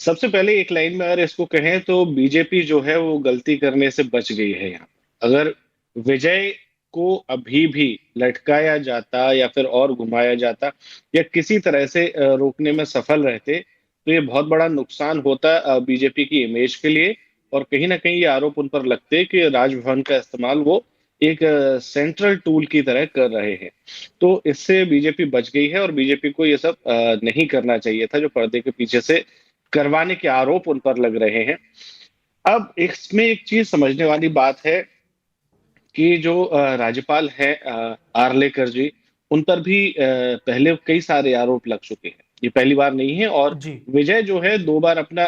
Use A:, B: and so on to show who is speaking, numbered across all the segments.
A: सबसे पहले एक लाइन में अगर इसको कहें तो बीजेपी जो है वो गलती करने से बच गई है यहाँ पर। अगर विजय को अभी भी लटकाया जाता या फिर और घुमाया जाता या किसी तरह से रोकने में सफल रहते तो ये बहुत बड़ा नुकसान होता बीजेपी की इमेज के लिए। और कहीं ना कहीं ये आरोप उन पर लगते कि राजभवन का इस्तेमाल वो एक सेंट्रल टूल की तरह कर रहे हैं। तो इससे बीजेपी बच गई है और बीजेपी को ये सब नहीं करना चाहिए था जो पर्दे के पीछे से करवाने के आरोप उन पर लग रहे हैं। अब इसमें एक चीज समझने वाली बात है कि जो राज्यपाल है आर्लेकर जी, उन पर भी पहले कई सारे आरोप लग चुके हैं, ये पहली बार नहीं है। और
B: जी।
A: विजय जो है दो बार अपना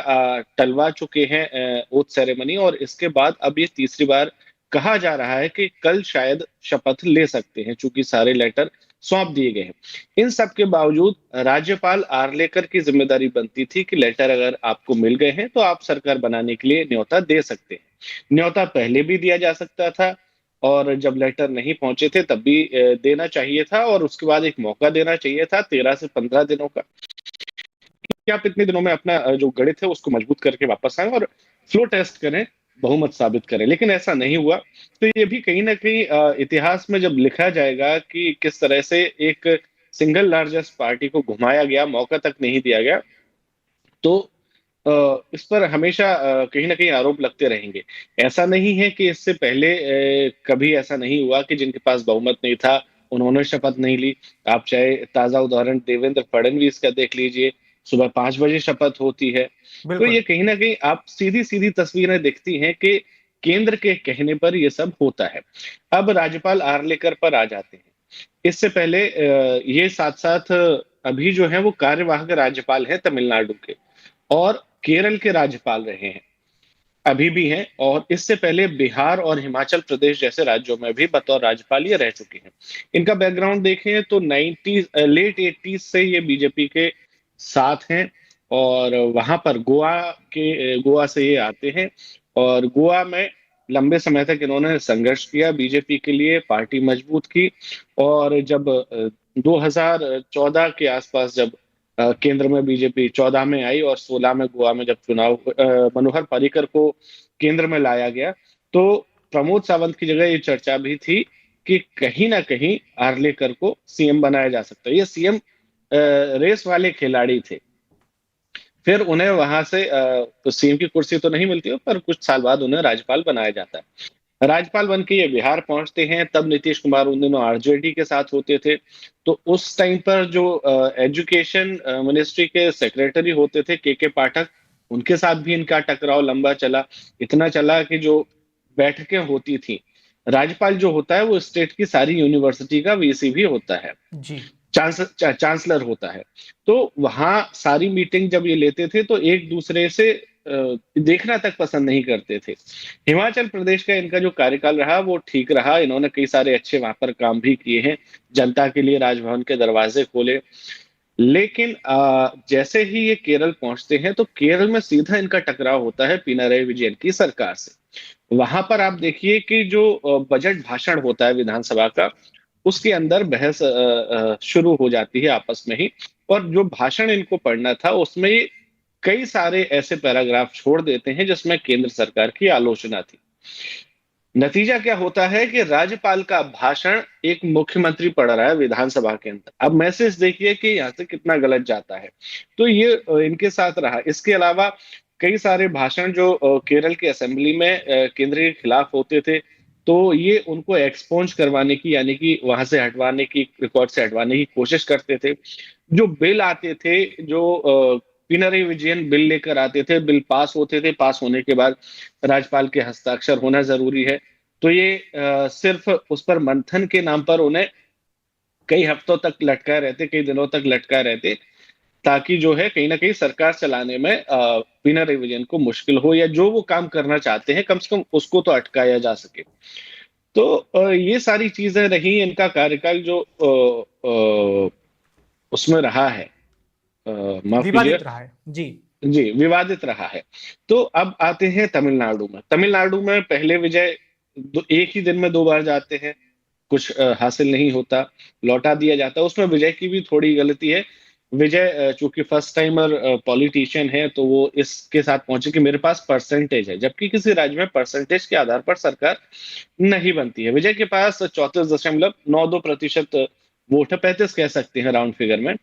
A: टलवा चुके हैं ओथ सेरेमनी, और इसके बाद अब ये तीसरी बार कहा जा रहा है कि कल शायद शपथ ले सकते हैं चूंकि सारे लेटर सौंप दिए गए हैं। इन सब के बावजूद राज्यपाल आर्लेकर की जिम्मेदारी बनती थी कि लेटर अगर आपको मिल गए हैं तो आप सरकार बनाने के लिए न्योता दे सकते हैं। न्योता पहले भी दिया जा सकता था और जब लेटर नहीं पहुंचे थे तब भी देना चाहिए था, और उसके बाद एक मौका देना चाहिए था 13 से 15 दिनों का कि आप इतने दिनों में अपना जो गणित है उसको मजबूत करके वापस आए और फ्लो टेस्ट करें, बहुमत साबित करें। लेकिन ऐसा नहीं हुआ। तो ये भी कहीं ना कहीं इतिहास में जब लिखा जाएगा कि किस तरह से एक सिंगल लार्जेस्ट पार्टी को घुमाया गया, मौका तक नहीं दिया गया, तो इस पर हमेशा कहीं ना कहीं आरोप लगते रहेंगे। ऐसा नहीं है कि इससे पहले कभी ऐसा नहीं हुआ कि जिनके पास बहुमत नहीं था उन्होंने शपथ नहीं ली। आप चाहे ताजा उदाहरण देवेंद्र फडणवीस का देख लीजिए, सुबह 5 बजे शपथ होती है। तो ये
B: बिल्कुल।
A: कहीं ना कहीं आप सीधी सीधी तस्वीरें दिखती हैं कि केंद्र के कहने पर ये सब होता है। अब राज्यपाल आर्लेकर पर आ जाते हैं। इससे पहले ये साथ साथ अभी जो है वो कार्यवाहक राज्यपाल है तमिलनाडु के, और केरल के राज्यपाल रहे हैं, अभी भी हैं, और इससे पहले बिहार और हिमाचल प्रदेश जैसे राज्यों में भी बतौर राज्यपाल ये रह चुके हैं। इनका बैकग्राउंड देखें तो 90 लेट 80s से ये बीजेपी के साथ हैं। और वहां पर गोवा से ये आते हैं, और गोवा में लंबे समय तक इन्होंने संघर्ष किया बीजेपी के लिए, पार्टी मजबूत की। और जब 2014 के आसपास जब केंद्र में बीजेपी 14 में आई और 16 में गोवा में जब चुनाव मनोहर पर्रिकर को केंद्र में लाया गया, तो प्रमोद सावंत की जगह ये चर्चा भी थी कि कहीं ना कहीं आर्लेकर को सीएम बनाया जा सकता है। ये सीएम रेस वाले खिलाड़ी थे। फिर उन्हें वहां से तो सीएम की कुर्सी तो नहीं मिलती, पर कुछ साल बाद उन्हें राज्यपाल बनाया जाता है। राज्यपाल बन के ये बिहार पहुंचते हैं, तब नीतीश कुमार उन दिनों आरजेडी के साथ होते थे। तो उस टाइम पर जो एजुकेशन मिनिस्ट्री के सेक्रेटरी होते थे के पाठक, उनके साथ भी इनका टकराव लंबा चला। इतना चला कि जो बैठकें होती थी, राज्यपाल जो होता है वो स्टेट की सारी यूनिवर्सिटी का वीसी भी होता है,
B: जी।
A: चांसलर होता है। तो वहां सारी मीटिंग जब ये लेते थे तो एक दूसरे से देखना तक पसंद नहीं करते थे। हिमाचल प्रदेश का इनका जो कार्यकाल रहा वो ठीक रहा, इन्होंने कई सारे अच्छे वहां पर काम भी किए हैं, जनता के लिए राजभवन के दरवाजे खोले। लेकिन जैसे ही ये केरल पहुंचते हैं तो केरल में सीधा इनका टकराव होता है पिनाराई विजयन की सरकार से। वहां पर आप देखिए कि जो बजट भाषण होता है विधानसभा का, उसके अंदर बहस शुरू हो जाती है आपस में ही। और जो भाषण इनको पढ़ना था उसमें ये कई सारे ऐसे पैराग्राफ छोड़ देते हैं जिसमें केंद्र सरकार की आलोचना थी। नतीजा क्या होता है कि राज्यपाल का भाषण एक मुख्यमंत्री पढ़ रहा है विधानसभा के अंदर। अब मैसेज देखिए कि यहाँ से कितना गलत जाता है। तो ये इनके साथ रहा। इसके अलावा कई सारे भाषण जो केरल की असेंबली में केंद्र के खिलाफ होते थे, तो ये उनको एक्सपोज करवाने की, यानी कि वहां से हटवाने की, रिकॉर्ड से हटवाने की कोशिश करते थे। जो बिल आते थे, जो पिनरई विजयन बिल लेकर आते थे, बिल पास होते थे, पास होने के बाद राज्यपाल के हस्ताक्षर होना जरूरी है। तो ये सिर्फ उस पर मंथन के नाम पर उन्हें कई हफ्तों तक लटकाए रहते, कई दिनों तक लटकाए रहते, ताकि जो है कहीं ना कहीं सरकार चलाने में पिनरई विजयन को मुश्किल हो, या जो वो काम करना चाहते हैं कम से कम उसको तो अटकाया जा सके। तो ये सारी चीजें रही इनका कार्यकाल जो उसमें रहा है, माफ कीजिएगा,
B: विवादित रहा है। जी।
A: जी विवादित रहा है। तो अब आते हैं तमिलनाडु में। तमिलनाडु में पहले विजय एक ही दिन में दो बार जाते हैं, कुछ हासिल नहीं होता, लौटा दिया जाता है। उसमें विजय की भी थोड़ी गलती है विजय चूंकि फर्स्ट टाइमर पॉलिटिशियन है, तो वो इसके साथ पहुंचे कि मेरे पास परसेंटेज है, जबकि किसी राज्य में परसेंटेज के आधार पर सरकार नहीं बनती है। विजय के पास 34.92% वोट है, 35 कह सकते हैं राउंड फिगर में।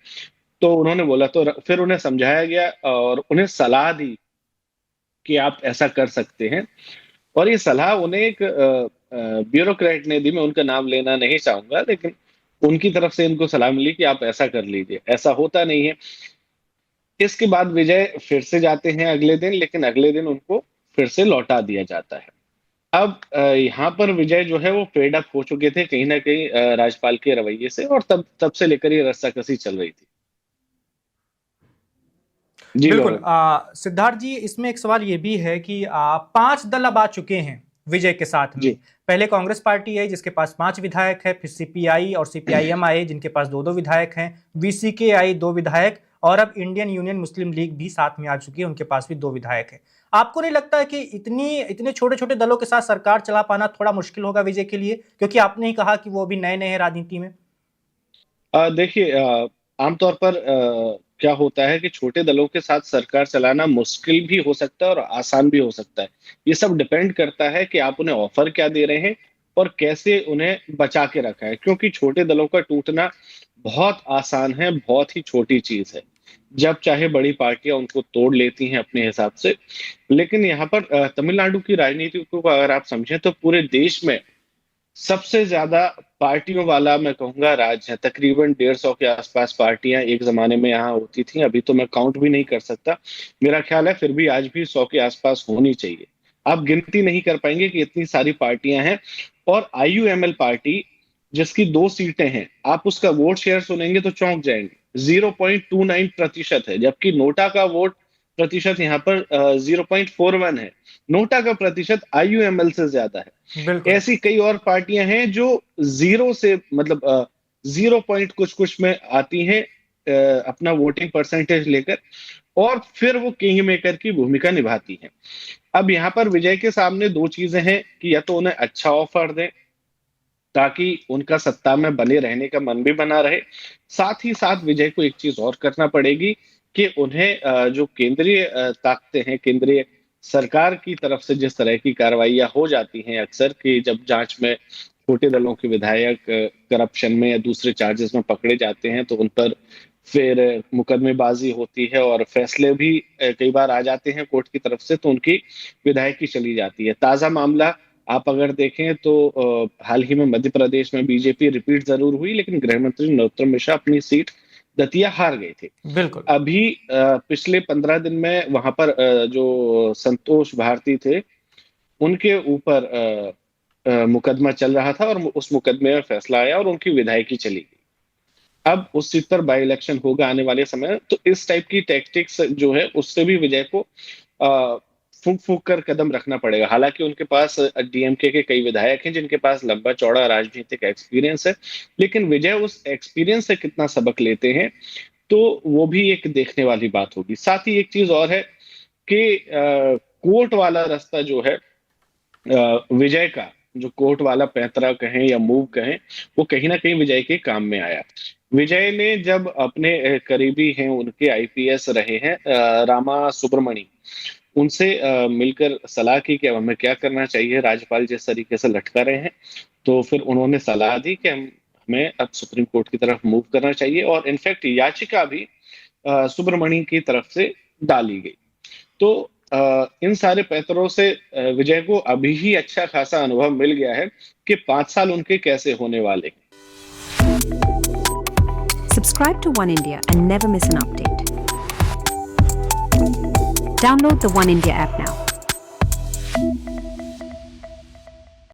A: तो उन्होंने बोला, तो फिर उन्हें समझाया गया और उन्हें सलाह दी कि आप ऐसा कर सकते हैं। और ये सलाह उन्हें एक ब्यूरोक्रेट ने दी, मैं उनका नाम लेना नहीं चाहूंगा, लेकिन उनकी तरफ से इनको सलाह मिली कि आप ऐसा कर लीजिए। ऐसा होता नहीं है। इसके बाद विजय फिर से जाते हैं अगले दिन, लेकिन अगले दिन उनको फिर से लौटा दिया जाता है। अब यहाँ पर विजय जो है वो फेड अप हो चुके थे कहीं ना कहीं राज्यपाल के रवैये से, और तब तब से लेकर ये रस्साकसी चल रही थी। जी
B: बिल्कुल।
A: गौरव।
B: सिद्धार्थ जी, इसमें एक सवाल ये भी है कि 5 दल अब आ चुके हैं विजय के साथ में।
A: जी
B: पहले कांग्रेस पार्टी है जिसके पास 5 विधायक है, फिर सीपीआई और सीपीआईएम आए जिनके पास 2-2 विधायक हैं, वीसीके आई 2 विधायक, और अब इंडियन यूनियन मुस्लिम लीग भी साथ में आ चुकी है, उनके पास भी 2 विधायक हैं। आपको नहीं लगता है कि इतने छोटे छोटे दलों के साथ सरकार चला पाना थोड़ा मुश्किल होगा विजय के लिए, क्योंकि आपने ही कहा कि वो अभी नए नए हैं राजनीति में?
A: देखिए, आमतौर पर क्या होता है कि छोटे दलों के साथ सरकार चलाना मुश्किल भी हो सकता है और आसान भी हो सकता है। ये सब डिपेंड करता है कि आप उन्हें ऑफर क्या दे रहे हैं और कैसे उन्हें बचा के रखा है, क्योंकि छोटे दलों का टूटना बहुत आसान है, बहुत ही छोटी चीज है। जब चाहे बड़ी पार्टियां उनको तोड़ लेती हैं अपने हिसाब से। लेकिन यहाँ पर तमिलनाडु की राजनीति को अगर आप समझें तो पूरे देश में सबसे ज्यादा पार्टियों वाला मैं कहूंगा राज्य है। तकरीबन 150 के आसपास पार्टियां एक जमाने में यहाँ होती थी, अभी तो मैं काउंट भी नहीं कर सकता। मेरा ख्याल है फिर भी आज भी 100 के आसपास होनी चाहिए। आप गिनती नहीं कर पाएंगे कि इतनी सारी पार्टियां हैं। और आईयूएमएल पार्टी जिसकी 2 सीटें हैं, आप उसका वोट शेयर सुनेंगे तो चौंक जाएंगे। 0.29% है, जबकि नोटा का वोट प्रतिशत यहाँ पर 0.41 है। नोटा का प्रतिशत आईयूएमएल से ज्यादा है।
B: बिल्कुल।
A: ऐसी कई और पार्टियां हैं जो जीरो से मतलब 0 पॉइंट कुछ कुछ में आती हैं अपना वोटिंग परसेंटेज लेकर, और फिर वो किंग मेकर की भूमिका निभाती हैं। अब यहाँ पर विजय के सामने 2 चीजें हैं कि या तो उन्हें अच्छा ऑफर दें ताकि उनका सत्ता में बने रहने का मन भी बना रहे। साथ ही साथ विजय को एक चीज और करना पड़ेगी कि उन्हें जो केंद्रीय ताकतें हैं, केंद्रीय सरकार की तरफ से जिस तरह की कार्रवाइयां हो जाती हैं अक्सर, कि जब जांच में छोटे दलों के विधायक करप्शन में या दूसरे चार्जेस में पकड़े जाते हैं, तो उन पर फिर मुकदमेबाजी होती है और फैसले भी कई बार आ जाते हैं कोर्ट की तरफ से, तो उनकी विधायकी चली जाती है। ताजा मामला आप अगर देखें तो हाल ही में मध्य प्रदेश में बीजेपी रिपीट जरूर हुई, लेकिन गृह मंत्री नरोत्तम मिश्रा अपनी सीट दतिया हार गए थे।
B: बिल्कुल।
A: अभी पिछले 15 दिन में वहां पर जो संतोष भारती थे, उनके ऊपर मुकदमा चल रहा था और उस मुकदमे में फैसला आया और उनकी विधायकी चली गई। अब उस सीट पर बाई इलेक्शन होगा आने वाले समय, तो इस टाइप की टैक्टिक्स जो है उससे भी विजय को फूंक फूंक कर कदम रखना पड़ेगा। हालांकि उनके पास डीएमके के कई विधायक हैं जिनके पास लंबा चौड़ा राजनीतिक एक्सपीरियंस है, लेकिन विजय उस एक्सपीरियंस से कितना सबक लेते हैं तो वो भी एक देखने वाली बात होगी। साथ ही एक चीज और है कि कोर्ट वाला रास्ता जो है विजय का, जो कोर्ट वाला पैंतरा कहें या मूव कहें, वो कहीं ना कहीं विजय के काम में आया। विजय ने जब अपने करीबी हैं, उनके आईपीएस रहे हैं रामा सुब्रमणी, उनसे मिलकर सलाह की कि अब हमें क्या करना चाहिए, राज्यपाल जिस तरीके से लटका रहे हैं। तो फिर उन्होंने सलाह दी कि हमें अब सुप्रीम कोर्ट की तरफ मूव करना चाहिए, और इनफैक्ट याचिका भी सुब्रमणी की तरफ से डाली गई। तो इन सारे पैतरों से विजय को अभी ही अच्छा खासा अनुभव मिल गया है कि 5 साल उनके कैसे होने वाले हैं।
C: Subscribe to One India and never miss an update. Download the One India app now.